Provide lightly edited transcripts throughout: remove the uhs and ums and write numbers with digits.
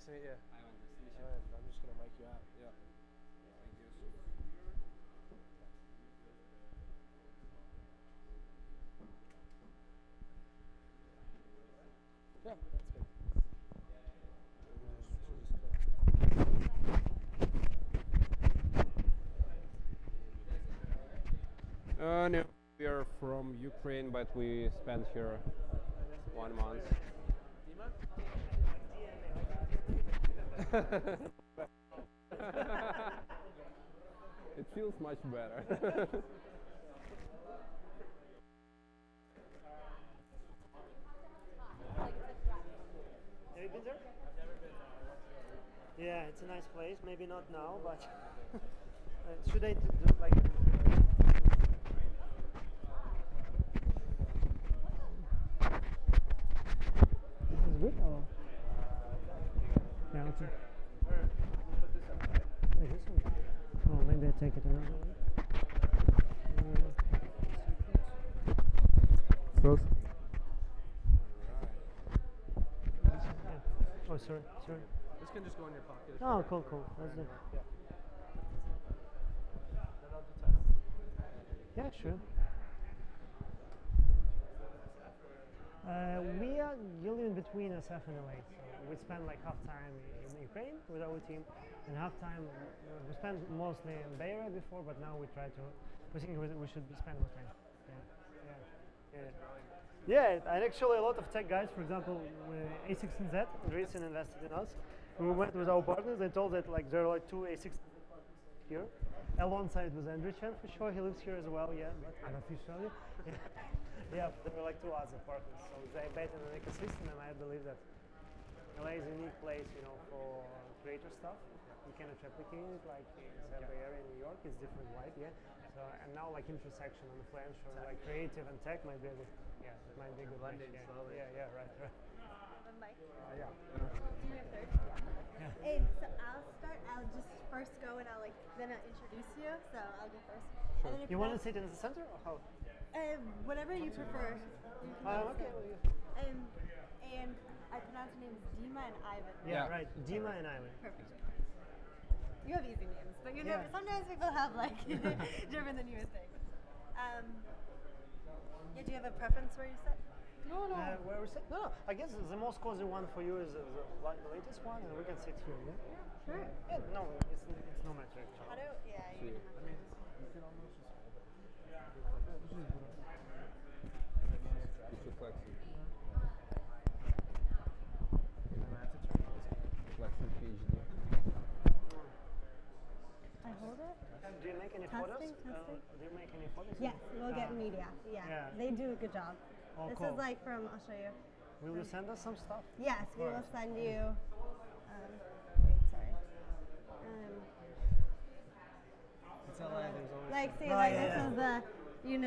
Nice to meet you. Ivan, nice to meet you. I'm just gonna mic you out. Yeah. Thank you. Yeah, that's good. No, we are from Ukraine, but we spent here 1 month. It feels much better. Have you been there? Yeah, it's a nice place. Maybe not now, but should I do like? This is good. Or? Yeah, okay. Wait, this one? Oh, maybe I take it another way. Close. Oh, sorry. This can just go in your pocket. Oh, cool. That's it. Yeah. Then I'll do test. Yeah, sure. We are living between SF and LA. So we spend like half time in Ukraine with our team, and half time we spent mostly in Bay Area before, but now we think we should spend more time. Yeah, and actually a lot of tech guys, for example, A16Z recently invested in us. We went with our partners. They told that like there are like two A16 here, alongside with Andrew Chen for sure. He lives here as well, yeah, but unofficially. Yeah, there are like two other partners. So they bet in an ecosystem, and I believe that LA is a unique place, for creator stuff. You cannot replicate it like in the Bay Area in New York. It's different vibe, yeah. So and now like intersection and French or like creative and tech might be a good, it might be a good Blending match, slowly. Yeah, right. The mic. Yeah. Do you have third? Yeah. And so I'll start. I'll just first go and then I'll introduce you. So I'll go first. And then if You want to sit in the center or how? whatever you prefer. You can Okay. And I pronounce your names Dima and Ivan. Yeah, right. Dima and Ivan. Perfect. You have easy names, but Yeah. sometimes people have like different than you would think. Do you have a preference where you sit? No. Where we sit? No. I guess the most cozy one for you is the latest one, and we can sit here. Yeah. Sure. Yeah, no, it's no matter actually. How do? Yeah. You I mean, you can almost just hold it. It's too flexi. And I have to turn those on. Flexi PhD. I hold it. Do you make any photos? Testing. Do you make any photos? Yes, we'll get media. Yeah. Yeah. They do a good job. Oh, This cool. is like from. I'll show you. Will you send us some stuff? Yes, we will Alright. send you. Wait, sorry. It's LA, there's always Like, see, Oh, like yeah. this is the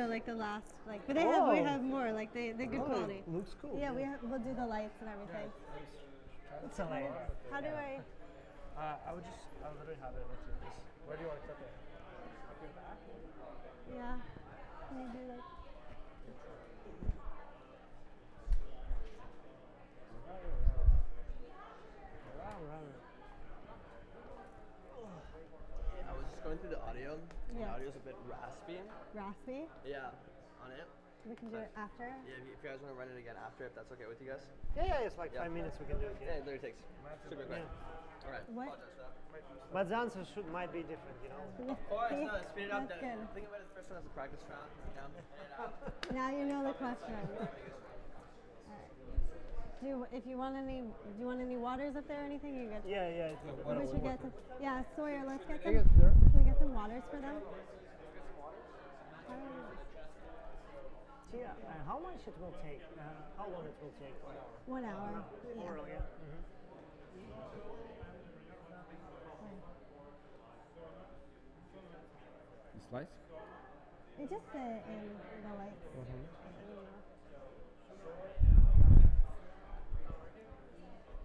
like the last, like, but we Oh. have more, like they're good Oh, quality. looks cool. Yeah, we'll do the lights and everything. It's a light. How do I? I literally have it with you. Where do you want to clip it? Up your back? Yeah. Can you do like? I was just going through the audio. The Yeah. audio's a bit raspy. Raspy? Yeah. On it. We can do it after. Yeah, if you guys want to run it again after, if that's okay with you guys. Yeah, it's like Yeah. 5 minutes we can do it. Yeah, Yeah. it literally takes super quick. All right. What? Apologize for that. But the answer might be different, Of course, See? no, speed it up. That's Then good. think about it the first one as a practice round. Yeah. Now you know the question. Alright. If you want any, do you want any waters up there or anything? You good? Yeah, it's good. We should get some. Yeah, Sawyer, let's get Hey, some. guys, there? Can we get some waters for them? Yeah, how much it will take? How long it will take? 1 hour. Yeah. Oral, yeah. The slice? It just in the lights.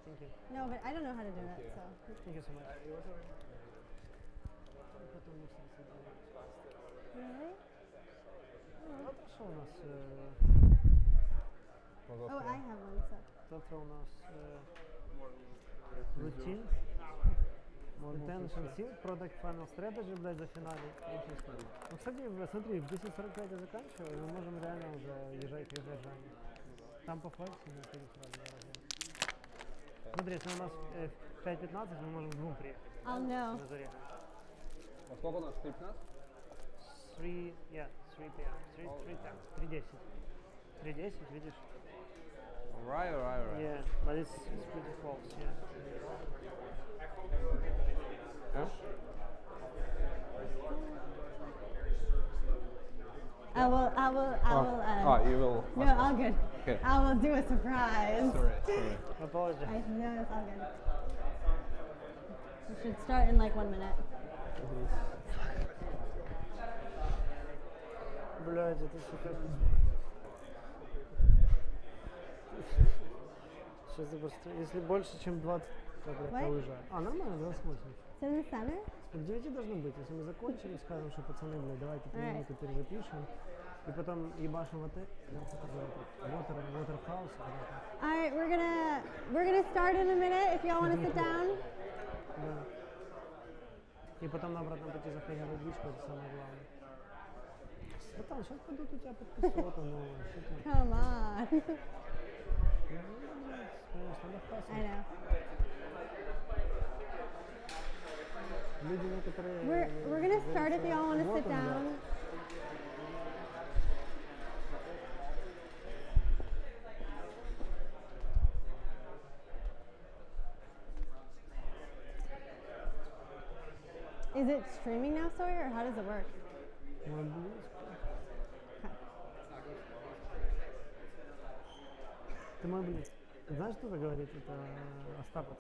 Thank you. No, but I don't know how to do it, so. Thank you so much. Really? Завтра що у нас? Oh, I have one, so. Завтра у нас Routine. Retention seal, product final strategy, блядь, за финале. Ну, кстати, смотри, в 10:45 я заканчиваю, и мы можем реально уже езжать к задержанию. Там по флексу мы сразу дорогие. Смотри, если у нас 5:15, мы можем в 2 приехать. I'll know. На заре. Во сколько у нас? 3:15? 3 p.m. 3:10. 3:10, видишь? Right. Yeah, but it's pretty close, yeah. Huh? I will, You will. no, all good. Okay. I will do a surprise. Sorry. Apologize. No, it's all good. We should start in like 1 minute. Блядь, это сука. Сейчас я просто... Если больше, чем 20, то я What? уезжаю. А, нормально, 28. Sit in the center? К 9 должно быть. Если мы закончили, скажем, что пацаны, блядь, давайте 3 Alright. минуты перезапишем. И потом ебашим в отель. Waterhouse. All right, we're gonna start in a minute. If y'all want to sit down. Да. И потом на обратном пути заходим в водичку, это самое главное. Братан, сейчас пойдут у тебя подписоты новые. Что ты? Come on. Конечно, надо I хасать. know. Люди некоторые... We're gonna start if y'all want to sit down. Is it streaming now, Sawyer, or how does it work? Ты мой блин. Знаешь, что это говорит? Это Остапов.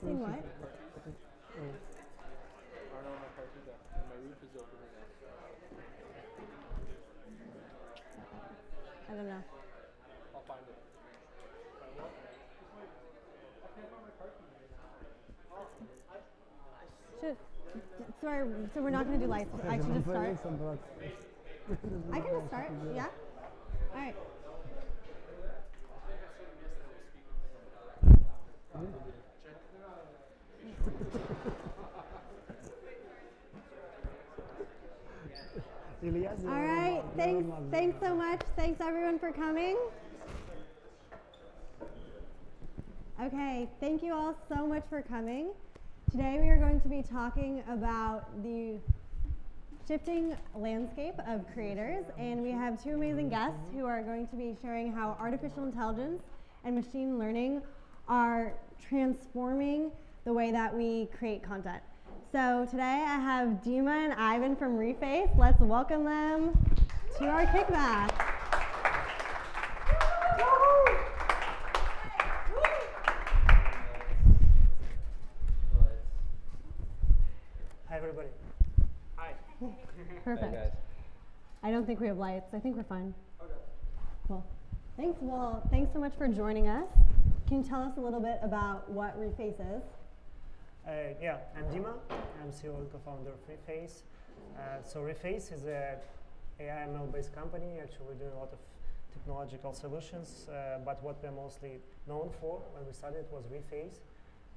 Seen what? I don't know my car did that. My roof is open right now. I don't know. I'll find it. Sorry, so we're not gonna do lights. I should just start. I can just start. Yeah. All right. All right. Thanks so much. Thanks everyone for coming. Okay, thank you all so much for coming. Today we are going to be talking about the shifting landscape of creators, and we have two amazing guests who are going to be sharing how artificial intelligence and machine learning are transforming the way that we create content. So today I have Dima and Ivan from Reface. Let's welcome them to our kickback. Hi everybody. Hi. Perfect. Hey guys. I don't think we have lights. I think we're fine. Okay. Cool. Thanks. Well, thanks so much for joining us. Can you tell us a little bit about what Reface is? Yeah, I'm Dima. I'm CEO and co-founder of Reface. So Reface is a AI/ML based company. Actually, we're doing a lot of technological solutions, but what we're mostly known for when we started was Reface.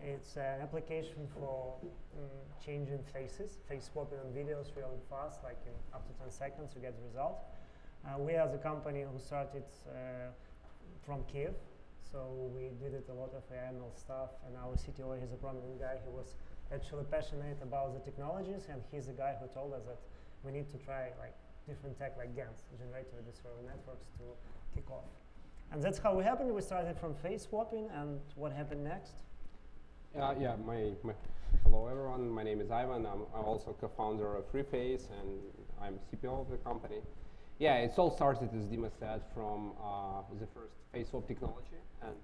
It's an application for changing faces, face swapping on videos really fast, like in up to 10 seconds you get the result. We as a company who started from Kiev, so we did it a lot of AI/ML stuff, and our CTO, he's a prominent guy, he was actually passionate about the technologies, and he's the guy who told us that we need to try like different tech like GANs, generative adversarial networks, to kick off. And that's how it happened. We started from face swapping, and what happened next? Hello everyone, my name is Ivan. I'm also co-founder of Reface and I'm CPO of the company. Yeah, it's all started, as Dima said, from the first face swap technology, and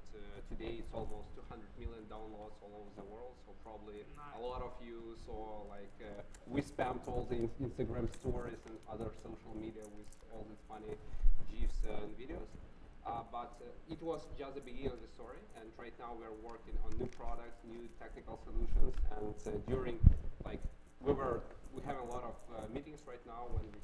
today it's almost 200 million downloads all over the world. So probably a lot of you saw like we spammed all the Instagram stories and other social media with all these funny GIFs and videos. But it was just the beginning of the story, and right now we're working on new products, new technical solutions, and during like we have a lot of meetings right now when we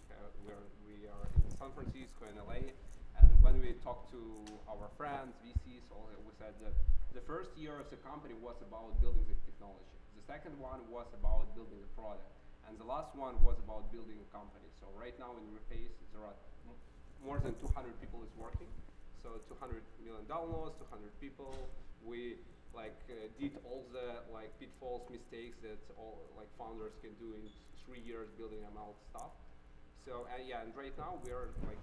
are in San Francisco and LA, and when we talk to our friends, VCs, we said that the first year of the company was about building the technology. The second one was about building the product, and the last one was about building a company. So right now in Reface there are more than 200 people is working. So 200 million downloads, 200 people. We did all the like pitfalls, mistakes that all like founders can do in 3 years building ML stuff. So yeah, and right now we are like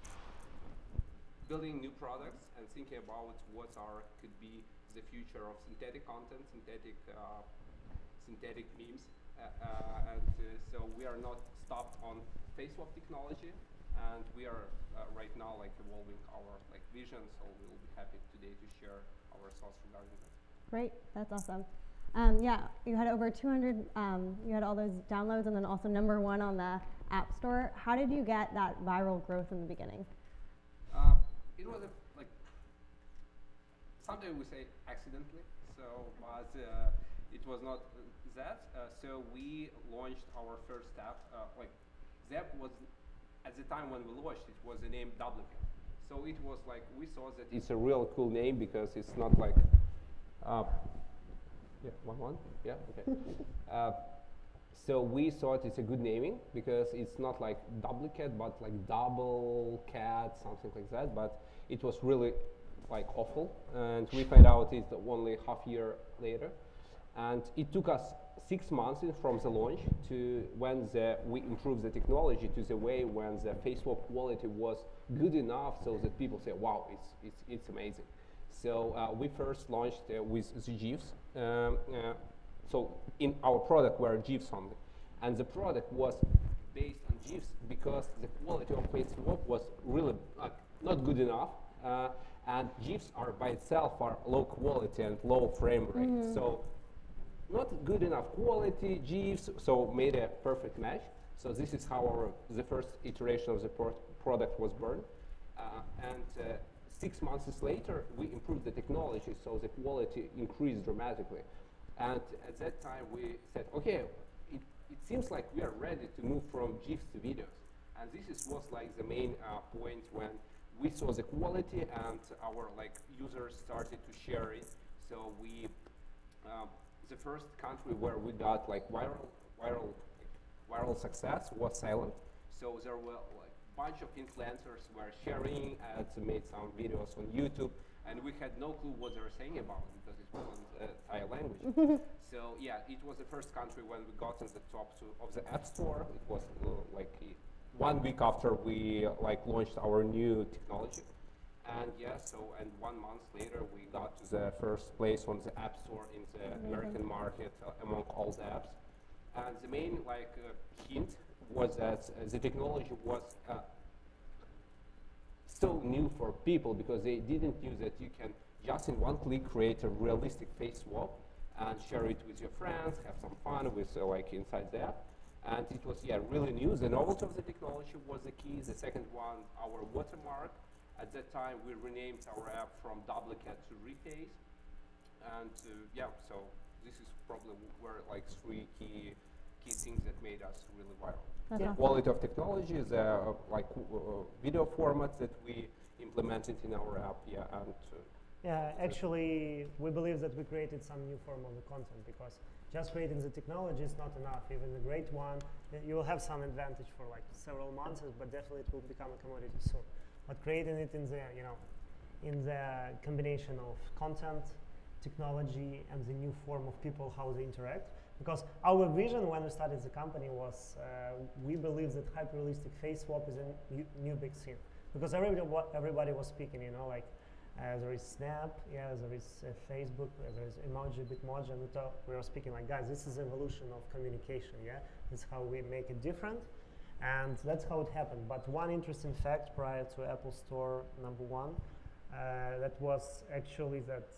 building new products and thinking about what could be the future of synthetic content, synthetic memes, and so we are not stopped on face swap technology, and we are right now like evolving our like vision. So we will be happy today to share our thoughts regarding that. Great, that's awesome. Yeah, you had over 200, you had all those downloads and then also #1 on the App Store. How did you get that viral growth in the beginning? It was like, sometimes we say accidentally, so, but it was not that. So we launched our first app, like the app was, at the time when we launched, it was the name Duplicate. So it was like, we saw that it's a real cool name because it's not like, yeah, one, yeah, okay. So we thought it's a good naming because it's not like duplicate, but like double cat, something like that. But it was really like awful, and we found out it only half year later. And it took us 6 months from the launch to when we improved the technology to the way when the face swap quality was good enough so that people say, wow, it's amazing. So we first launched with the GIFs. So in our product were GIFs only, and the product was based on GIFs because the quality of face swap was really not good enough, and GIFs are by itself are low quality and low frame rate. So not good enough quality GIFs, so made a perfect match. So this is how the first iteration of the product was born, and 6 months later we improved the technology, so the quality increased dramatically. And at that time we said, okay, it seems like we are ready to move from GIFs to videos. And this was like the main point when we saw the quality and our like users started to share it. So we, the first country where we got like viral success was Thailand. So there were like bunch of influencers were sharing and made some videos on YouTube. And we had no clue what they were saying about it because it wasn't Thai language. So yeah, it was the first country when we got in the top 2 of the App Store. It was like 1 week after we like launched our new technology. And yeah, so and 1 month later we got to the first place on the App Store in the American market among all the apps. And the main like hint was that the technology was so new for people because they didn't knew that you can just in 1 click create a realistic face swap and share it with your friends, have some fun with like inside the app. And it was really new. The novelty of the technology was the key. The second one, our Watermark. At that time we renamed our app from Duplicate to Reface. And so this is probably where like 3 key things that made us really viral. That's awesome. Quality of technology, the video formats that we implemented in our app, and yeah, actually, we believe that we created some new form of the content because just creating the technology is not enough. Even the great one, you will have some advantage for like several months, but definitely it will become a commodity soon. But creating it in the in the combination of content, technology, and the new form of people how they interact. Because our vision when we started the company was we believe that hyper-realistic face swap is a new big scene. Because everybody was speaking, like there is Snap, there is Facebook, there is emoji, Bitmoji, and we were speaking like, guys, this is evolution of communication, this is how we make it different. And that's how it happened. But one interesting fact prior to Apple Store #1, that was actually that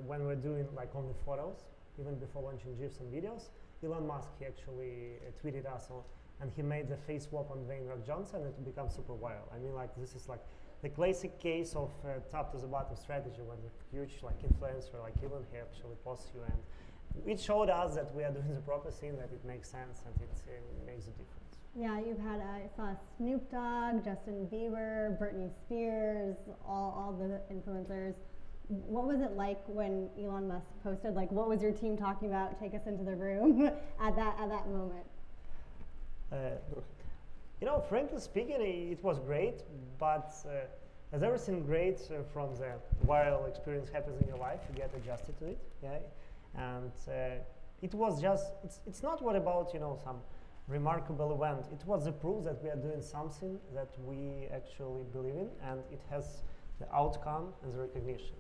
when we're doing like only photos, even before launching GIFs and videos, Elon Musk, he actually tweeted us and he made the face swap on Dwayne Rock Johnson, and it became super viral. I mean, like, this is like the classic case of top to the bottom strategy, when the huge like influencer like Elon, he actually posts you, and it showed us that we are doing the proper thing, that it makes sense and it makes a difference. Yeah, you've had, I saw Snoop Dogg, Justin Bieber, Britney Spears, all the influencers. What was it like when Elon Musk posted? Like, what was your team talking about? Take us into the room at that moment. You know, frankly speaking, it was great, but as everything great from the viral experience happens in your life, you get adjusted to it, yeah? And it was just, it's not what about, you know, some remarkable event. It was the proof that we are doing something that we actually believe in, and it has the outcome and the recognition.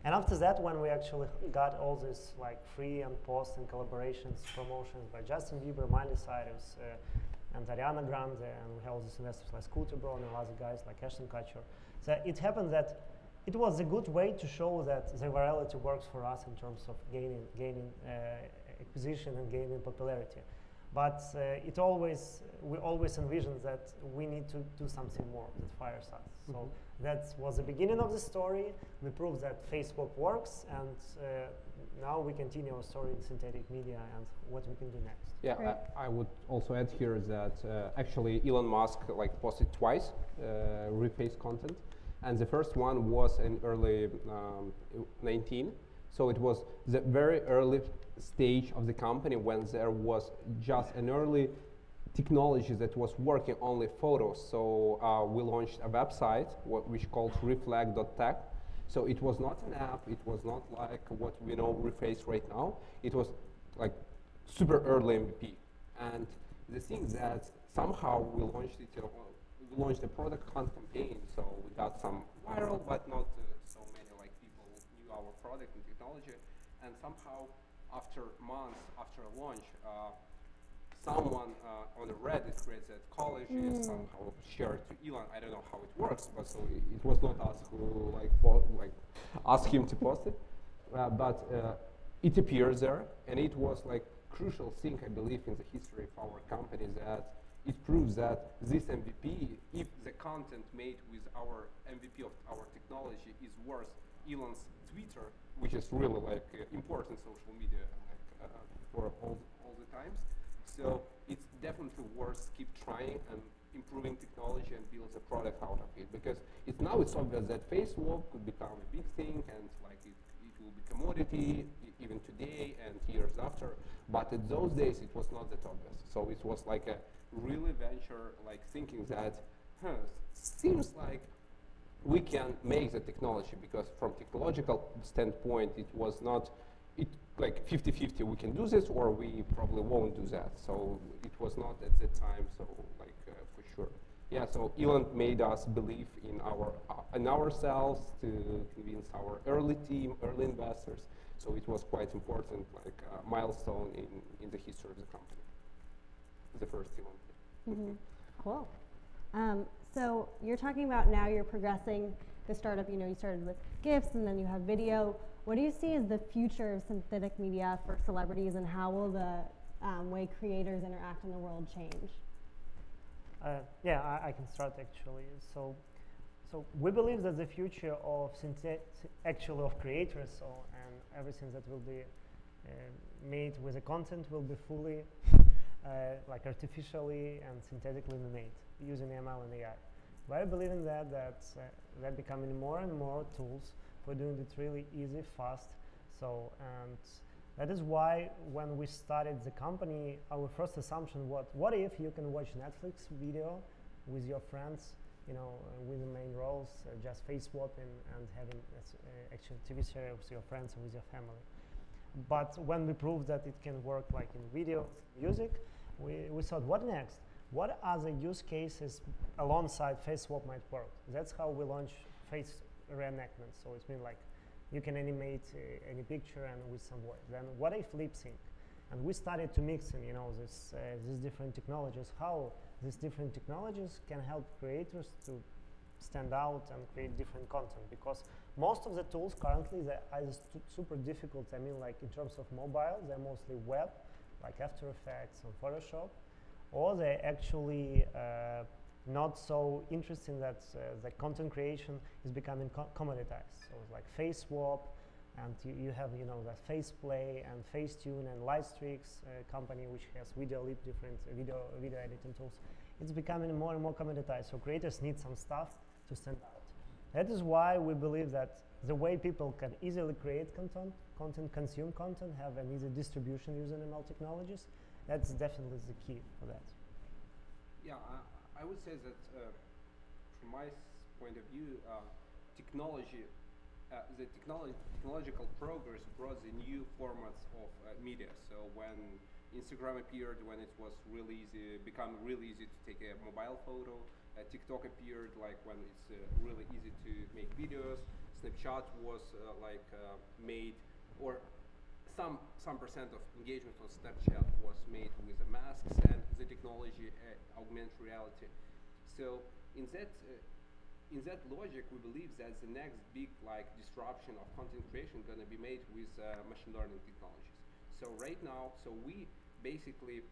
And after that, when we actually got all this like free and post and collaborations, promotions by Justin Bieber, Miley Cyrus, and Ariana Grande, and we have all these investors like Scooter Braun and other guys like Ashton Kutcher. So it happened that it was a good way to show that the virality works for us in terms of gaining acquisition and gaining popularity. But we always envisioned that we need to do something more that fires us. So that was the beginning of the story. We proved that Facebook works, and now we continue our story in synthetic media and what we can do next. Yeah, Right. I would also add here that actually Elon Musk like posted twice reface content, and the first one was in early 19. So it was the very early stage of the company when there was just an early technology that was working only photos. So we launched a website which called reflag.tech. So it was not an app, it was not like what we know Reface right now. It was like super early MVP. And the thing that somehow we launched it, we launched a product hunt campaign, so we got some viral, but not so many like people knew our product and technology. And somehow after months after launch, someone on the Reddit creates that college is somehow shared to Elon. I don't know how it works, but so it was not us who like asked him to post it, but it appears there, and it was like crucial thing I believe in the history of our company, that it proves that this MVP, if the content made with our MVP of our technology is worth Elon's Twitter, which is really like important social media like, for all the times. So it's definitely worth keep trying and improving technology and build a product out of it, because now it's obvious that face swap could become a big thing, and like it will be commodity even today and years after. But in those days it was not that obvious. So it was like a really venture like thinking that seems like we can make the technology, because from technological standpoint it was not like 50-50, we can do this or we probably won't do that. So it was not at that time, so like for sure. Yeah, so Elon made us believe in ourselves, to convince our early team, early investors. So it was quite important, like milestone in the history of the company. The first Elon. Cool. So you're talking about now you're progressing the startup, you started with GIFs and then you have video. What do you see as the future of synthetic media for celebrities, and how will the way creators interact in the world change? Yeah, I can start actually. So we believe that the future of of creators and everything that will be made with the content will be fully like artificially and synthetically made using ML and AI. We're believing that they're becoming more and more tools for doing it really easy, fast. So, and that is why when we started the company, our first assumption was, what if you can watch Netflix video with your friends, with the main roles, just face swapping and having action TV series with your friends and with your family. But when we proved that it can work like in video, music, we thought, what next? What other use cases alongside face swap might work? That's how we launched face reenactment. So it's been like you can animate any picture and with some voice. Then what if lip sync? And we started to mix in, these different technologies, how these different technologies can help creators to stand out and create different content, because most of the tools currently, they're either super difficult, I mean, like in terms of mobile, they're mostly web, like After Effects and Photoshop, or they're actually not so interesting that the content creation is becoming commoditized. So it's like face swap, and you have the face play and Facetune and Lightstrix company, which has different video editing tools. It's becoming more and more commoditized, so creators need some stuff to stand out. That is why we believe that the way people can easily create content, consume content, have an easy distribution using ML technologies, that's definitely the key for that. Yeah, I would say that from my point of view, the technological progress brought the new formats of media. So when Instagram appeared, when it was become really easy to take a mobile photo, TikTok appeared, like when it's really easy to make videos. Snapchat was made, or some percent of engagement on Snapchat was made with the masks and the technology, augmented reality. So in that logic, we believe that the next big disruption of content creation going to be made with machine learning technologies. So right now, we basically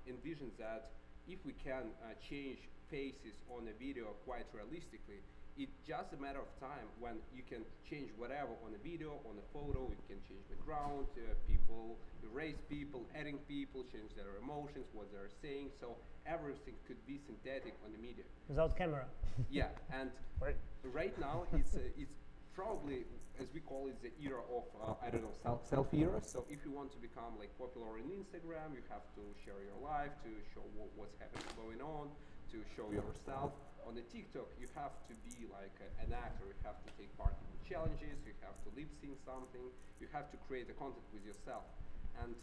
envision that if we can change faces on a video quite realistically, it's just a matter of time when you can change whatever on a video, on a photo. You can change background, people, erase people, adding people, change their emotions, what they're saying. So everything could be synthetic on the media. Without camera. Yeah, and right now it's probably, as we call it, the era of selfie era. So if you want to become popular on Instagram, you have to share your life, to show what's happening going on, to show yourself. On the TikTok, you have to be an actor. You have to take part in the challenges. You have to lip sync something. You have to create a content with yourself. And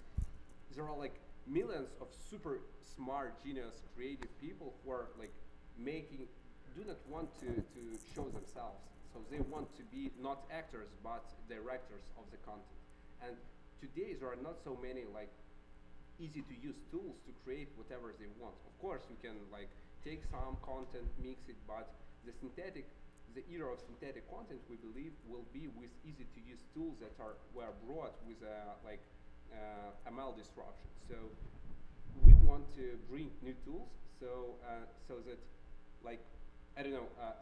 there are millions of super smart, genius, creative people who are do not want to show themselves. So they want to be not actors but directors of the content. And today there are not so many easy to use tools to create whatever they want. Of course, you can take some content, mix it, but the era of synthetic content, we believe, will be with easy to use tools that were brought with ML disruption. So we want to bring new tools so that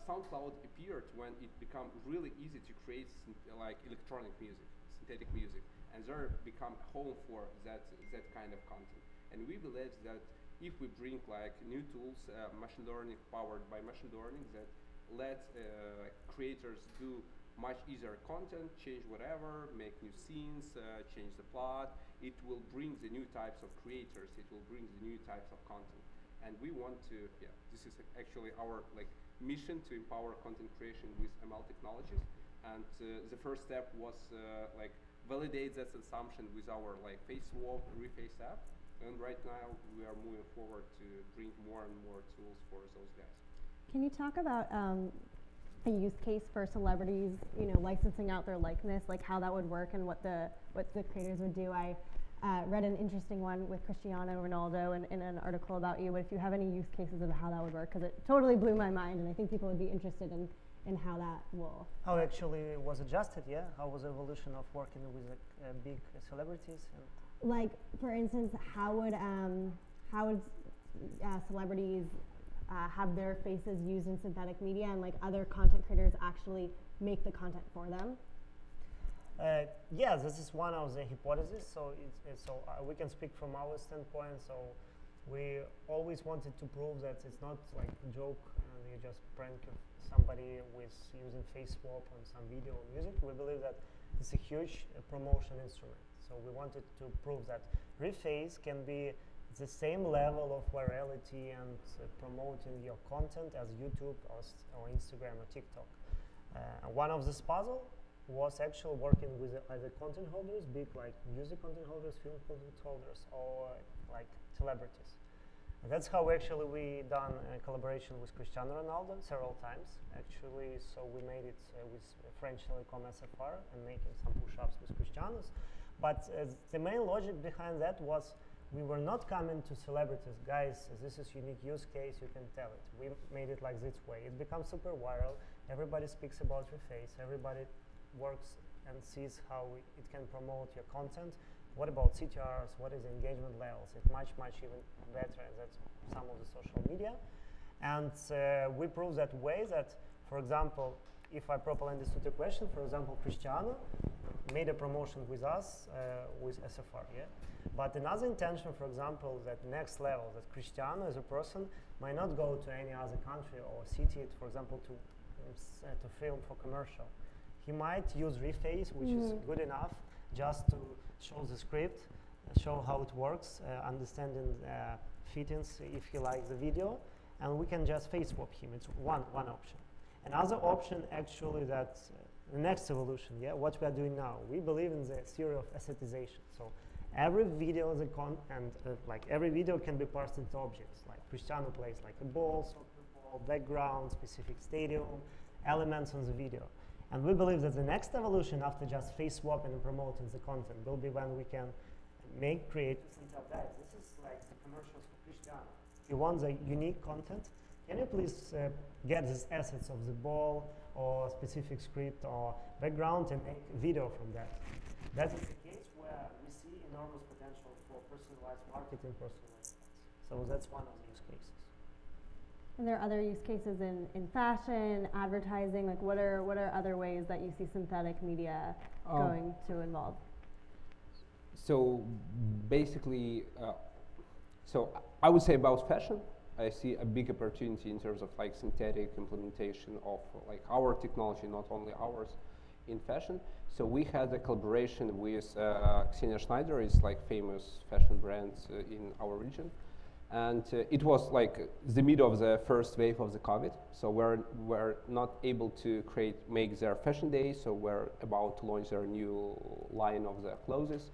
SoundCloud appeared when it became really easy to create electronic music, synthetic music, and there become a home for that kind of content. And we believe that if we bring new tools, machine learning powered by machine learning, that let creators do much easier content, change whatever, make new scenes, change the plot, it will bring the new types of creators, it will bring the new types of content. And we want to, this is actually our mission, to empower content creation with ML technologies. And the first step was validate that assumption with our face swap reface app. And right now we are moving forward to bring more and more tools for those guys. Can you talk about a use case for celebrities, licensing out their likeness, how that would work and what the creators would do? I read an interesting one with Cristiano Ronaldo in an article about you, but if you have any use cases of how that would work, because it totally blew my mind, and I think people would be interested in how that will. How actually was adjusted, yeah? How was the evolution of working with big celebrities? For instance, how would celebrities have their faces used in synthetic media, and other content creators actually make the content for them? Yeah, this is one of the hypotheses. So we can speak from our standpoint. So we always wanted to prove that it's not a joke and you just prank somebody with using face swap on some video or music. We believe that it's a huge promotion instrument. So we wanted to prove that reface can be the same level of virality and promoting your content as YouTube or Instagram or TikTok. One of this puzzle was actually working with either content holders, big music content holders, film content holders, or celebrities. And that's how actually we done a collaboration with Cristiano Ronaldo several times. Actually, so we made it with French Telecom SFR and making some push-ups with Cristianos. But the main logic behind that was we were not coming to celebrities, guys, this is unique use case, you can tell it. We made it like this way. It becomes super viral. Everybody speaks about your face. Everybody works and sees how it can promote your content. What about CTRs? What is the engagement levels? It's much, much even better, and that's some of the social media. And we prove that way that, for example, if I properly understood the question, for example, Cristiano made a promotion with us with SFR, yeah? But another intention, for example, that next level, that Cristiano as a person might not go to any other country or city, for example, to film for commercial. He might use Reface, which is good enough just to show the script, show how it works, understanding fittings if he likes the video, and we can just face swap him. It's one option. Another option, actually, that's the next evolution, yeah, what we are doing now. We believe in the theory of assetization. So every video is like every video can be parsed into objects. Like Cristiano plays like a ball, soccer ball, background, specific stadium, elements on the video. And we believe that the next evolution after just face swapping and promoting the content will be when we can make creators and tell guys, this is like the commercials for Cristiano. You want the unique content? Can you please get these assets of the ball or specific script or background and make a video from that? That is the case where we see enormous potential for personalized marketing, personalized ads. So that's one of the use cases. And there are other use cases in fashion, advertising. Like, what are other ways that you see synthetic media going to involve? So basically, so I would say about fashion, I see a big opportunity in terms of like synthetic implementation of like our technology, not only ours, in fashion. So we had a collaboration with Xenia Schneider, is like famous fashion brands in our region. And it was like the middle of the first wave of the COVID. So we're not able to make their fashion days. So we're about to launch their new line of their clothes.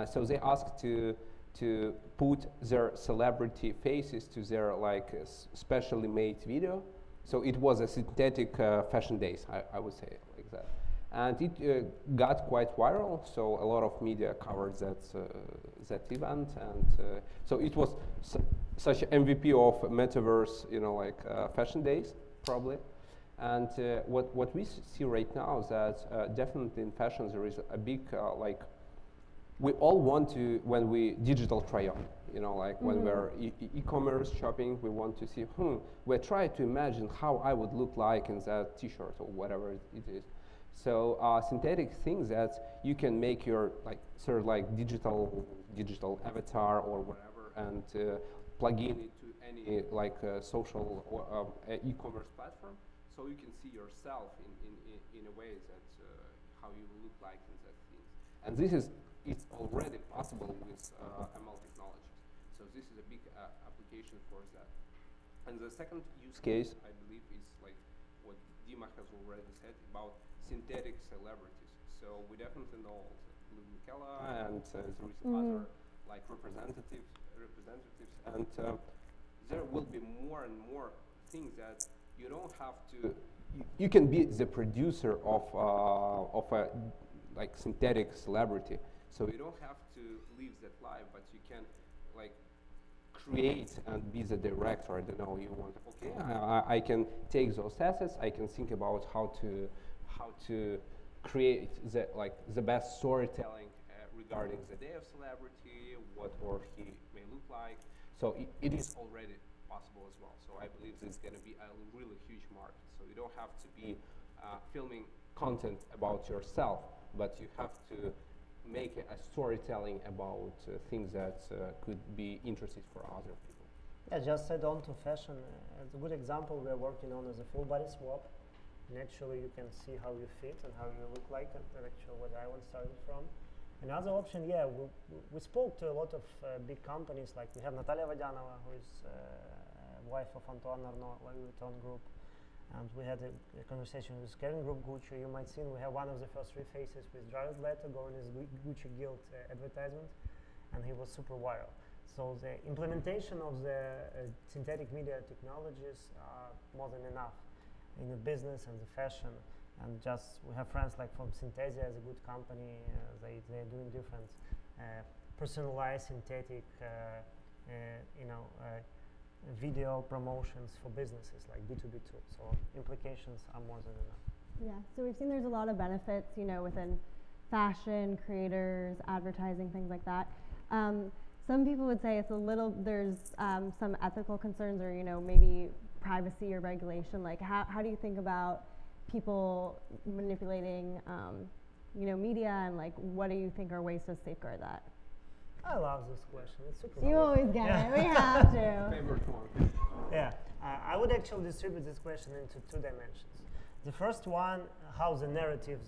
So they asked to put their celebrity faces to their like specially made video. So it was a synthetic fashion days, I would say like that. And it got quite viral, so a lot of media covered that event, and so it was such an MVP of metaverse, you know, like fashion days, probably. And what we see right now is that definitely in fashion there is a big like, we all want to, when we digital try on, you know, like when we're e-commerce shopping, we want to see, we try to imagine how I would look like in that t-shirt or whatever it is. So synthetic things that you can make your like sort of like digital avatar or whatever, and plug in into any like social or e-commerce platform, so you can see yourself in a way that how you look like in that things. And it's already possible with ML technologies. So this is a big application for that. And the second use case, I believe, is like what Dima has already said about synthetic celebrities. So we definitely know Lou Michela, and there is other like representatives, and there will be more and more things that you don't have to. You can be the producer of a like synthetic celebrity. So you don't have to live that life, but you can like create and be the director. I don't know. You want I can take those assets. I can think about how to create the best storytelling regarding the day of celebrity, what or he may look like. So it is already possible as well. So I believe this is going to be a really huge market. So you don't have to be filming content about yourself, but you have to make a storytelling about things that could be interesting for other people. Yeah, just add on to fashion. As a good example, we're working on is a full body swap. And actually, you can see how you fit and how you look like, and actually what I started from. Another option, yeah, we spoke to a lot of big companies, like we have Natalia Vadyanova, who is wife of Antoine Arnault, Louis Vuitton Group. And we had a conversation with Kering Group Gucci. You might see we have one of the first Refaces with Jared Leto going as Gucci Guild advertisement, and he was super viral. So the implementation of the synthetic media technologies are more than enough in the business and the fashion. And just we have friends like from Synthesia as a good company. They're doing different personalized synthetic, video promotions for businesses like B2B too. So implications are more than enough. Yeah, so we've seen there's a lot of benefits, within fashion, creators, advertising, things like that. Some people would say there's some ethical concerns or, maybe privacy or regulation. Like how do you think about people manipulating, media, and like what do you think are ways to safeguard that? I love this question. It's super You cool. always get it. We have to. Favorite one. Yeah, I would actually distribute this question into two dimensions. The first one, how the narrative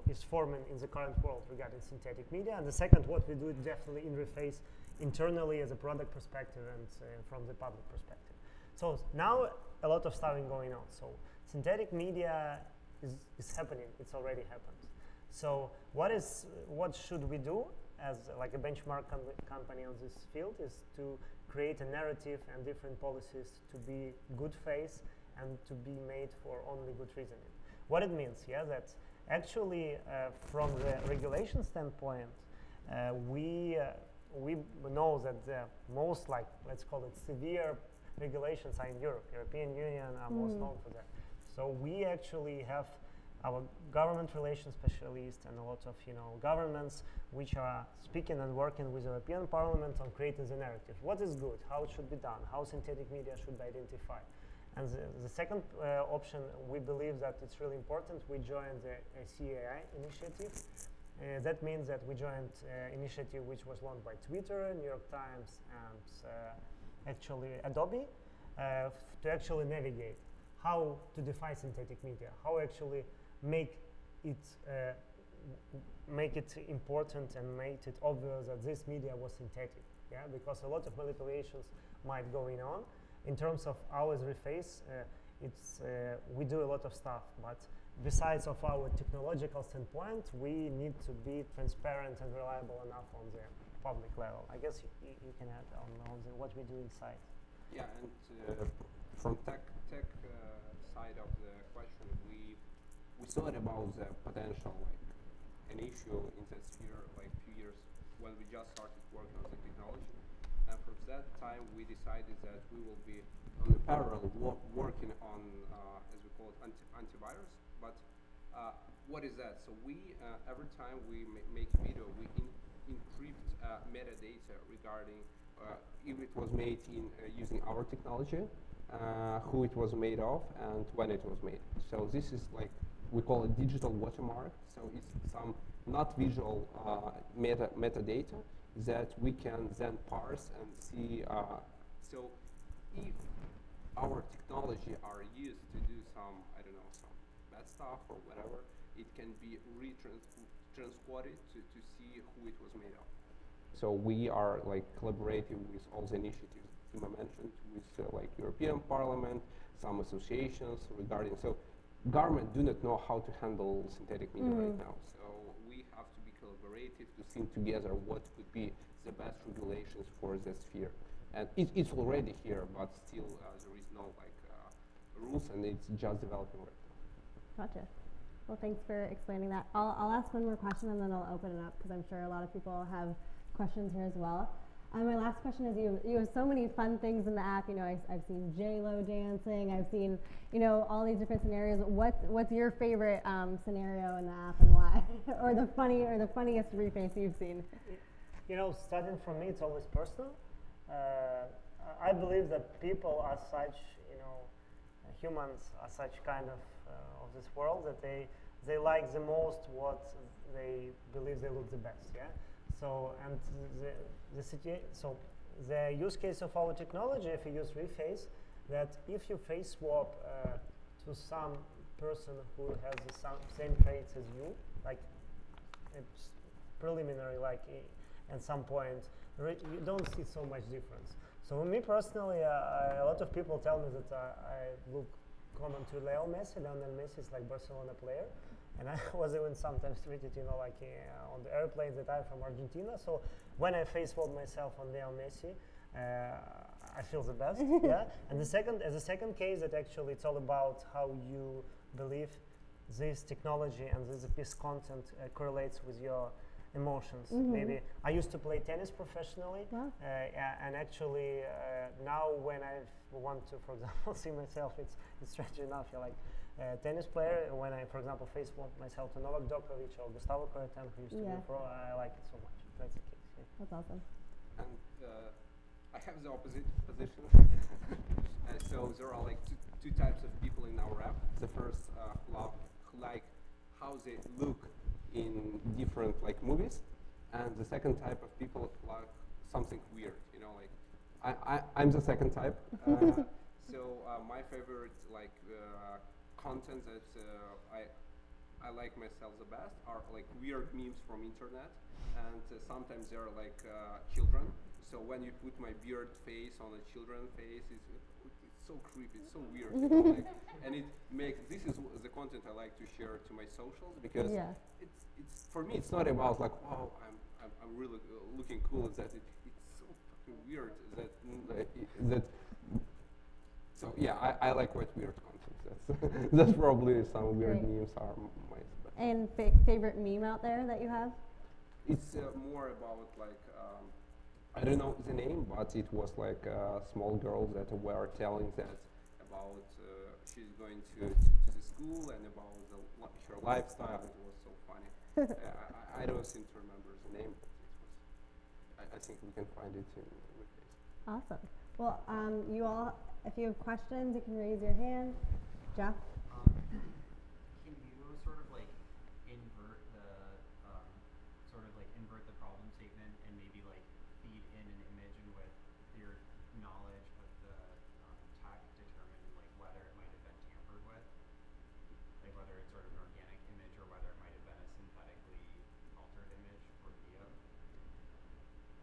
is forming in the current world regarding synthetic media, and the second, what we do definitely interface internally as a product perspective and from the public perspective. So now a lot of stuff is going on. So synthetic media is happening. It's already happened. So what should we do as like a benchmark company on this field is to create a narrative and different policies to be good faith and to be made for only good reasoning. What it means, that actually from the regulation standpoint, we know that the most let's call it severe regulations are in Europe. European Union are most known for that. So we actually have our government relations specialists and a lot of governments which are speaking and working with the European Parliament on creating the narrative. What is good? How it should be done? How synthetic media should be identified? And the second option, we believe that it's really important. We joined the CAI initiative. That means that we joined initiative which was launched by Twitter, New York Times, and actually Adobe to actually navigate how to define synthetic media, how actually make it important and make it obvious that this media was synthetic. Because a lot of manipulations might going on. In terms of our reface, we do a lot of stuff, but besides of our technological standpoint, we need to be transparent and reliable enough on the public level. I guess you can add on what we do inside. Yeah, and from tech side of the question, we thought about the potential an issue in that sphere a few years when we just started working on the technology. And from that time, we decided that we will be on the parallel working on, as we call it, antivirus. But what is that? So we, every time we make a video, we encrypt metadata regarding if it was made in using our technology, who it was made of, and when it was made. So this is we call it digital watermark. So it's some not visual metadata that we can then parse and see. So if our technology are used to do some, some bad stuff or whatever, it can be transported to see who it was made of. So we are collaborating with all the initiatives Dima mentioned, with European Parliament, some associations regarding. So government do not know how to handle synthetic media right now. So we have to be collaborative to think together what could be the best regulations for the sphere. And it's already here, but still there is no rules, and it's just developing right now. Gotcha. Well, thanks for explaining that. I'll ask one more question and then I'll open it up because I'm sure a lot of people have questions here as well. My last question is you have so many fun things in the app. I've seen J-Lo dancing. I've seen all these different scenarios. What's your favorite scenario in the app and why, or the funniest reface you've seen? Starting from me, it's always personal. I believe that people are such, humans are such kind of this world that they like the most what they believe they look the best. So and the use case of our technology, if you use reface, that if you face swap to some person who has the same traits as you, it's preliminary, at some point, you don't see so much difference. So me personally, a lot of people tell me that I look common to Leo Messi. Lionel Messi is Barcelona player. And I was even sometimes treated, on the airplane that I'm from Argentina. So when I face swap myself on Leo Messi, I feel the best. And the second case, that actually it's all about how you believe this technology and this content correlates with your emotions. Mhm. Maybe I used to play tennis professionally, Wow. and actually now when I want to, for example, see myself, it's strange enough. You're like a tennis player. When I, for example, face myself to Novak Djokovic or Gustavo Kuerten, who used to be Yeah. a pro, I like it so much. That's the case. Yeah. That's awesome. And I have the opposite position. So there are like two types of people in our app. The first who like how they look in different like movies, and the second type of people like something weird. You know, like I'm the second type. So my favorite like content that I like myself the best are like weird memes from internet, and sometimes they are like children. So when you put my beard face on a children's face, it's so creepy, it's so weird, you know, like, and it makes this is the content I like to share to my socials because Yeah. it's for me it's not about like wow I'm really looking cool. It's that it's so fucking weird that so yeah I like quite weird content. That's that's probably some weird Great. memes are my best. And favorite meme out there that you have? It's more about like I don't know the name, but it was like small girls that were telling that about she's going to the school and about her lifestyle. It was so funny. I don't seem to remember the name, but it was. I think we can find it in the case. Awesome. Well, you all, if you have questions, you can raise your hand. Jeff? Can you sort of like invert the problem statement and maybe like feed in an image and with your knowledge of the tech determine like whether it might have been tampered with, like whether it's sort of an organic image or whether it might have been a synthetically altered image or video?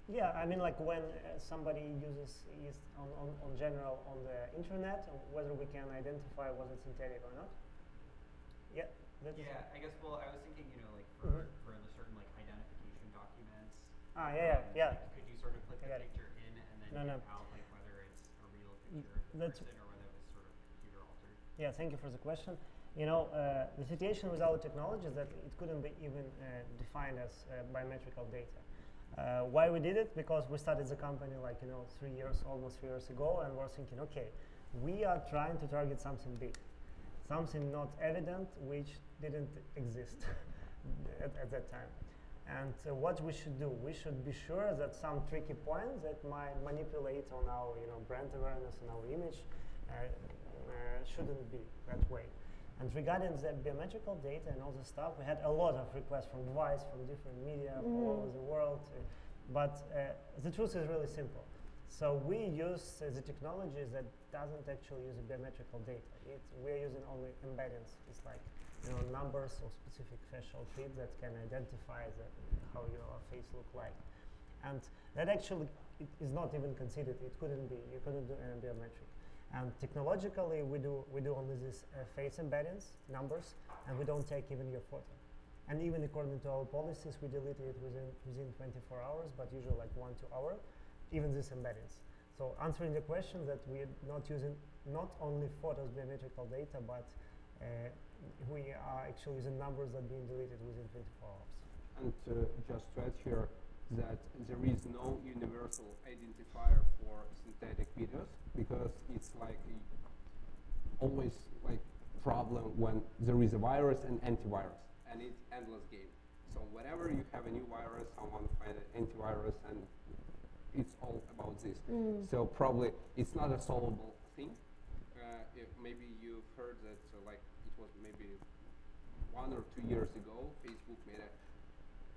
Yeah, I mean, like when somebody uses on general on the internet, whether we can identify was it synthetic or not. Yeah. Yeah, I guess. Well, I was thinking, you know, like for the certain like identification documents. Ah, yeah. Like, could you sort of click the I got it. picture in and then No. pick out like whether it's a real picture of the That's- person or whether it was sort of computer altered? Yeah, thank you for the question. You know, the situation with our technology is that it couldn't be even defined as biometrical data. Why we did it? Because we started the company like, you know, almost 3 years ago, and we're thinking, okay, we are trying to target something big, something not evident, which didn't exist at that time. And what we should do, we should be sure that some tricky points that might manipulate on our, you know, brand awareness and our image shouldn't be that way. And regarding the biometrical data and all the stuff, we had a lot of requests from device, from different media all over the world. But the truth is really simple. So we use the technology that doesn't actually use the biometrical data. We're using only embeddings. It's like, you know, numbers or specific facial traits that can identify how your face look like. And that actually is not even considered. It couldn't be. You couldn't do any biometric. And technologically, we do only this face embeddings, numbers, and we don't take even your photo. And even according to our policies, we delete it within 24 hours, but usually like 1 to 2 hours, even these embeddings. So answering the question that we're not using not only photos biometrical data, but we are actually using numbers that are being deleted within 24 hours. And just to add here that there is no universal identifier for synthetic videos because it's like always like problem when there is a virus and antivirus, and it's endless game. So whenever you have a new virus, someone find an antivirus, and it's all about this. So probably it's not a solvable thing. If maybe you've heard that like it was maybe 1 or 2 years ago, Facebook made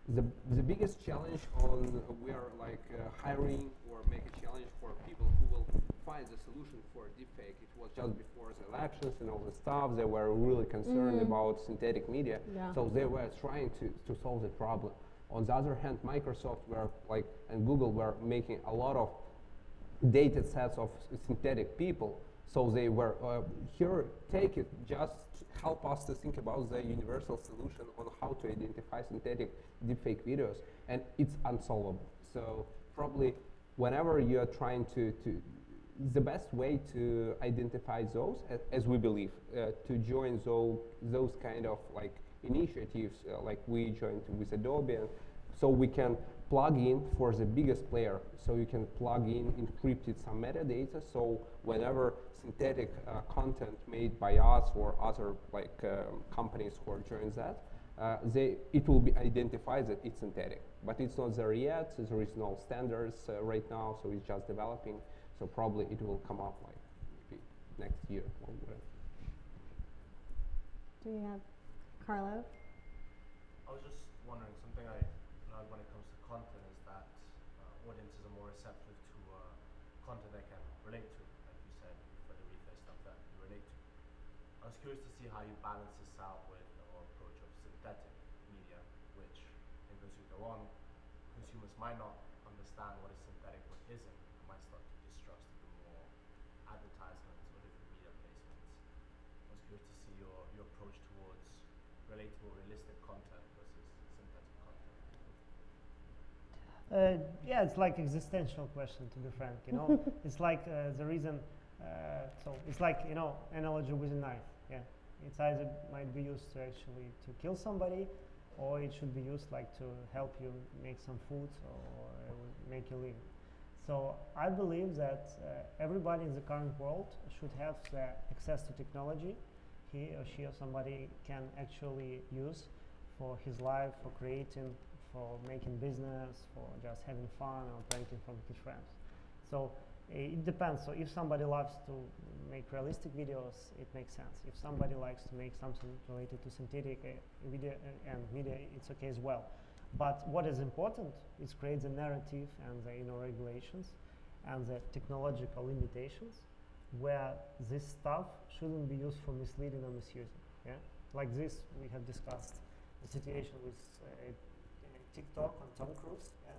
the biggest challenge on we are like hiring or make a challenge for people who will find the solution for deepfake. It was just before the elections and all the stuff. They were really concerned about synthetic media, Yeah. so they were trying to solve the problem. On the other hand, Microsoft were like and Google were making a lot of data sets of synthetic people. So they were here. Take it. Just help us to think about the universal solution on how to identify synthetic deepfake videos, and it's unsolvable. So probably whenever you are trying to the best way to identify those, as we believe, to join those kind of like initiatives, like we joined with Adobe, so we can plug in for the biggest player. So you can plug in encrypted some metadata. So whenever synthetic content made by us or other like companies who are joining that, it will be identified that it's synthetic. But it's not there yet. So there is no standards right now. So it's just developing. So probably it will come up like maybe next year or whatever. Do we have Carlo? I was just wondering, something I learned when it comes to content is that audiences are more receptive to content they can relate to, like you said, for the reface stuff that you relate to. I was curious to see how you balance this out with our approach of synthetic media, which I think as we go on, consumers might not understand what is synthetic, what isn't, and might start to distrust the more advertisements or different media placements. I was curious to see your approach towards relatable, realistic content versus synthetic content. Yeah, it's like existential question, to be frank. You know, it's like the reason. So it's like, you know, analogy with a knife. Yeah, it's either might be used to actually to kill somebody, or it should be used like to help you make some food or make you live. So I believe that everybody in the current world should have the access to technology he or she or somebody can actually use for his life, for creating, for making business, for just having fun or pranking from his friends. So it depends. So if somebody loves to make realistic videos, it makes sense. If somebody likes to make something related to synthetic video and media, it's okay as well. But what is important is create the narrative and the regulations and the technological limitations where this stuff shouldn't be used for misleading or misusing. Yeah, like this we have discussed the situation with TikTok on Tom Cruise. Yeah,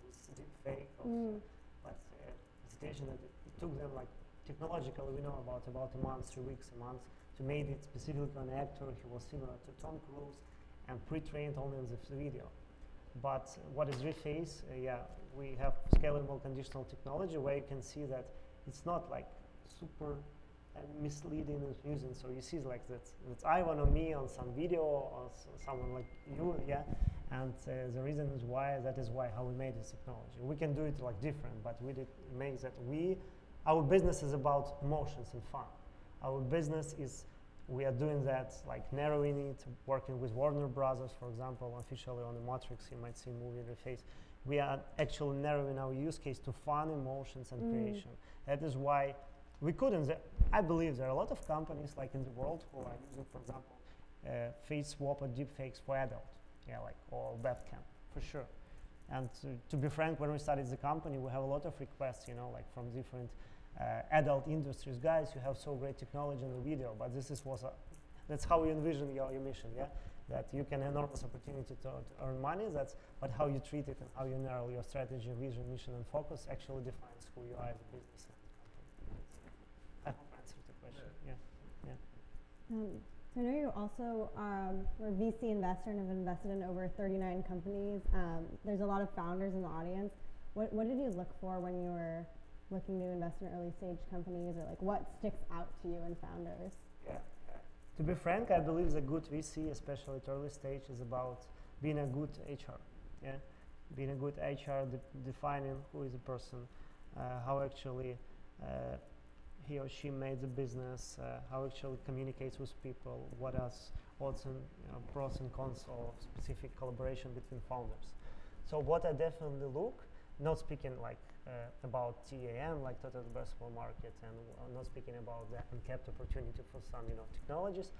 this deep fake of but the situation that it took them like technologically we know about a month, 3 weeks, a month to make it specifically on an actor. He was similar to Tom Cruise and pre-trained only in the video. But what is reface? Yeah, we have scalable conditional technology where you can see that it's not like super misleading and confusing. So you see like that's Ivan or me on some video or someone like you, yeah. And the reason is why how we made this technology. We can do it like different, but we did make that our business is about emotions and fun. Our business is we are doing that like narrowing it, working with Warner Brothers, for example, officially on the Matrix. You might see movie interface. We are actually narrowing our use case to fun, emotions, and creation. That is why we couldn't. I believe there are a lot of companies like in the world who are using, for example, face swap or deepfakes for adult, yeah, like or webcam for sure. And to be frank, when we started the company, we have a lot of requests, like from different adult industries. Guys, you have so great technology in the video, but that's how you envision your mission, yeah? That you can enormous opportunity to earn money, but how you treat it and how you narrow your strategy, vision, mission, and focus actually defines who you are as a business. I hope I answered the question, yeah. So I know you also are a VC investor and have invested in over 39 companies. There's a lot of founders in the audience. What did you look for when you were looking to invest in early stage companies, or like what sticks out to you in founders? Yeah. To be frank, I believe the good VC, especially at early stage, is about being a good HR. Yeah, being a good HR, defining who is a person, how actually he or she made the business, how actually communicates with people, what's in, pros and cons of specific collaboration between founders. So what I definitely look, not speaking like about TAM, like total addressable market, and not speaking about the uncapped opportunity for some technologies.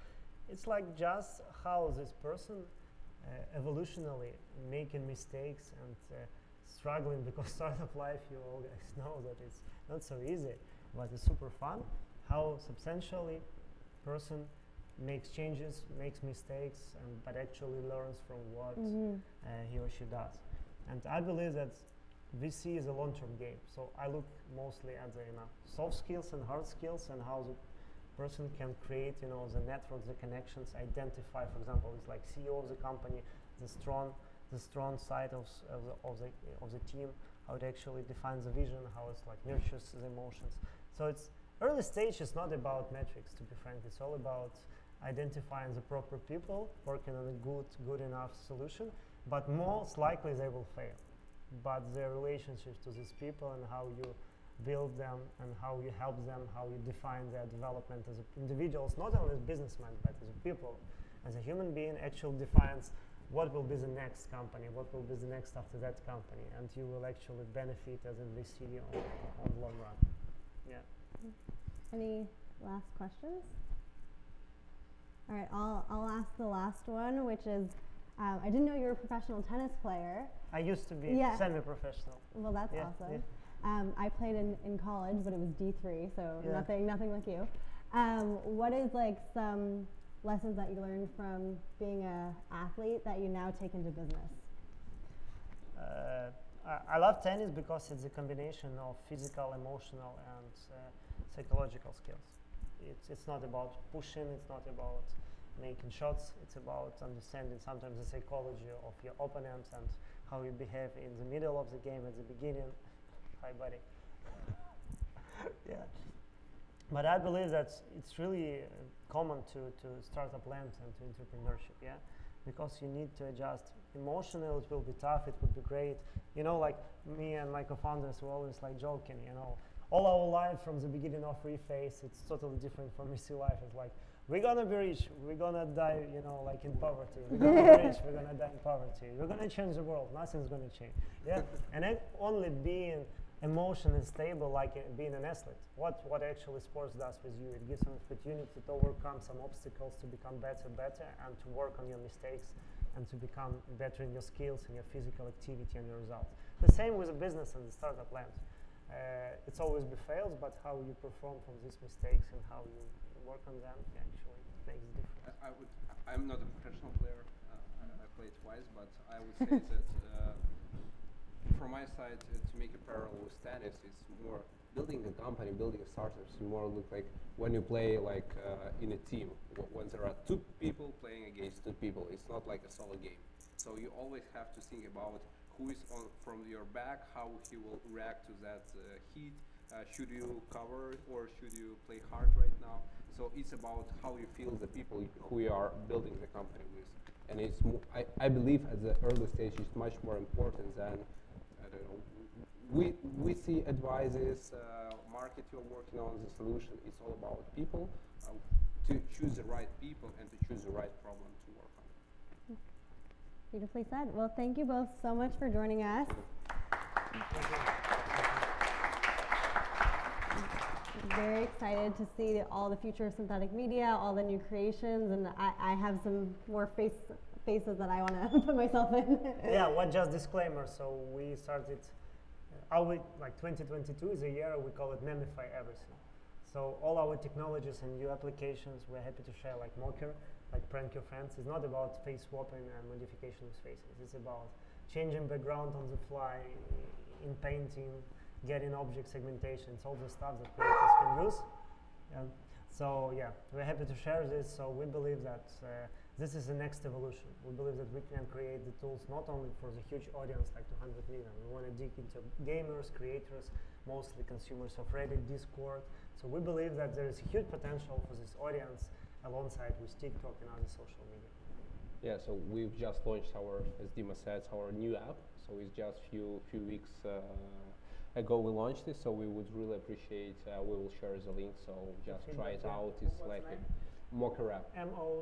It's like just how this person evolutionally making mistakes and struggling, because startup life, you all guys know that it's not so easy, but it's super fun. How substantially person makes changes, makes mistakes, but actually learns from what he or she does. And I believe that VC is a long-term game. So I look mostly at the soft skills and hard skills, and how the person can create the networks, the connections, identify, for example, it's like CEO of the company, the strong side of the team, how it actually defines the vision, how it's like nurtures the emotions. So it's early stage is not about metrics, to be frank. It's all about identifying the proper people, working on a good enough solution, but most likely they will fail. But their relationships to these people and how you build them and how you help them, how you define their development as individuals, not only as businessmen, but as people, as a human being, actually defines what will be the next company, what will be the next after that company, and you will actually benefit as a VC on the long run. Yeah. Any last questions? All right, I'll ask the last one, which is, I didn't know you were a professional tennis player. I used to be semi-professional. Well, that's awesome. Yeah. I played in college, but it was D3, so nothing like you. What is like some lessons that you learned from being an athlete that you now take into business? I love tennis because it's a combination of physical, emotional, and psychological skills. It's not about pushing, it's not about making shots, it's about understanding sometimes the psychology of your opponent and how you behave in the middle of the game, at the beginning. Hi, buddy. Yeah. But I believe that it's really common to startup land and to entrepreneurship, yeah? Because you need to adjust. Emotional, it will be tough, it would be great. You know, like me and my co-founders were always like joking, you know. All our life from the beginning of Reface, it's totally different from VC life. It's like, we're gonna be rich, we're gonna die, you know, like in poverty. We're gonna be rich, we're gonna die in poverty. We're gonna change the world, nothing's gonna change. Yeah, and only being emotion and stable, like being an athlete. What actually sports does with you, it gives an opportunity to overcome some obstacles, to become better, and to work on your mistakes, and to become better in your skills and your physical activity and your results. The same with a business and the startup land. It's always be fails, but how you perform from these mistakes and how you work on them actually makes a difference. I'm not a professional player. I played twice, but I would say that from my side, to make a parallel with tennis, it's more building a company, building a startup. It's more look like when you play like in a team. When there are two people playing against two people, it's not like a solo game. So you always have to think about who is from your back, how he will react to that heat. Should you cover or should you play hard right now? So it's about how you feel the people who you are building the company with. And it's I believe at the early stage it's much more important than, I don't know, we see advices, market you're working on, the solution. It's all about people, to choose the right people and to choose the right problem to work on. Beautifully said. Well, thank you both so much for joining us. Very excited to see all the future of synthetic media, all the new creations, and I have some more faces that I want to put myself in. Yeah, one just disclaimer. So we started, like 2022 is a year, we call it Memify Everything. So all our technologies and new applications, we're happy to share, like Mocker, like Prank Your Friends. It's not about face swapping and modification of faces. It's about changing background on the fly, in painting, getting object segmentation. It's all the stuff that creators can use. So yeah, we're happy to share this. So we believe that this is the next evolution. We believe that we can create the tools not only for the huge audience like 200 million. We want to dig into gamers, creators, mostly consumers of Reddit, Discord. So we believe that there is huge potential for this audience alongside with TikTok and other social media. Yeah, so we've just launched our, as Dima said, our new app. So it's just few weeks ago we launched it. So we would really appreciate. We will share the link. So just try it out. It's like a Mocker app. Mocker.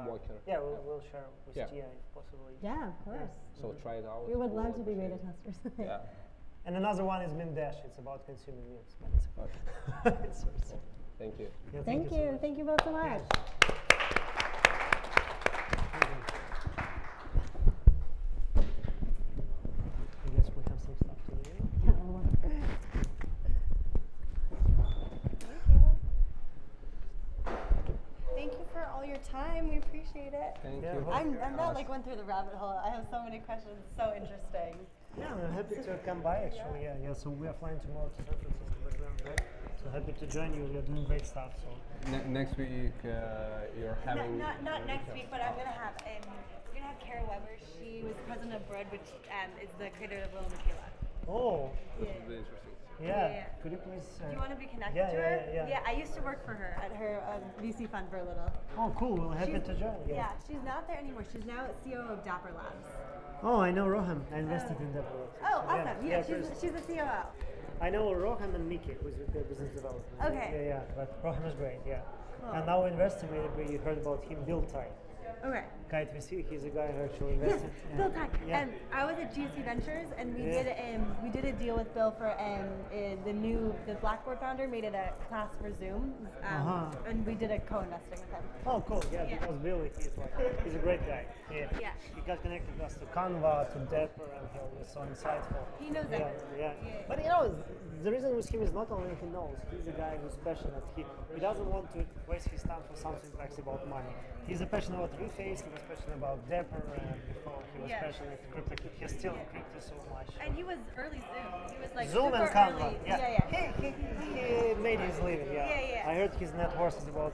Mocker. Yeah, we'll share with Tia if possible. Yeah, of course. So try it out. We would love to be beta testers. Yeah. And another one is Meme Dash. It's about consuming memes. But it's okay. It's so Thank you. yeah, Thank so you. much. Thank you both so much. I guess we have some stuff to do. Thank you for all your time. We appreciate it. Thank Yeah, you. well, I'm not like went through the rabbit hole. I have so many questions. So interesting. Yeah, I'm happy to come by actually. Yeah. So we are flying tomorrow to San Francisco, but we're back. So happy to join you. You're doing great stuff. So Next week you're having. Not next week, but I'm gonna have We're gonna have Kara Weber. She was president of Bread, which is the creator of Little Michaela. Oh, This is really interesting. yeah. Yeah. Could you please? Do you want to be connected yeah, to her? yeah. I used to work for her at her VC fund for a little. Oh, cool. We'll happy to join. Yeah, she's not there anymore. She's now CEO of Dapper Labs. Oh, I know Roham. I invested in that. Oh, awesome. Yeah, first. she's the COO. I know Roham and Miki, who's with the business development. Okay. Yeah. But Roham is great. Yeah. Cool. And now investor, we heard about him, Bill Ty. Okay. Kite VC, he's a guy who actually invested. Yes, Bill Tech. Yeah. I was at GC Ventures, and we did a deal with Bill for the Blackboard founder made it a class for Zoom, and we did a co-investing with him. Oh, cool. Yeah, Yeah. because Billy, he's a great guy. Yeah. Yeah. He got connected us to Canva, to Dapper, and he was so insightful. He knows Yeah, it. yeah. Yeah. But the reason with him is not only he knows, he's a guy who's passionate. He doesn't want to waste his time for something that's about money. He's passionate about Reface, he was passionate about Dapper, and before he was passionate about crypto. He's still in crypto so much. And he was early Zoom. He was like Zoom super and Canva. early. Yeah. He made his living. Yeah. Yeah. I heard his net worth is about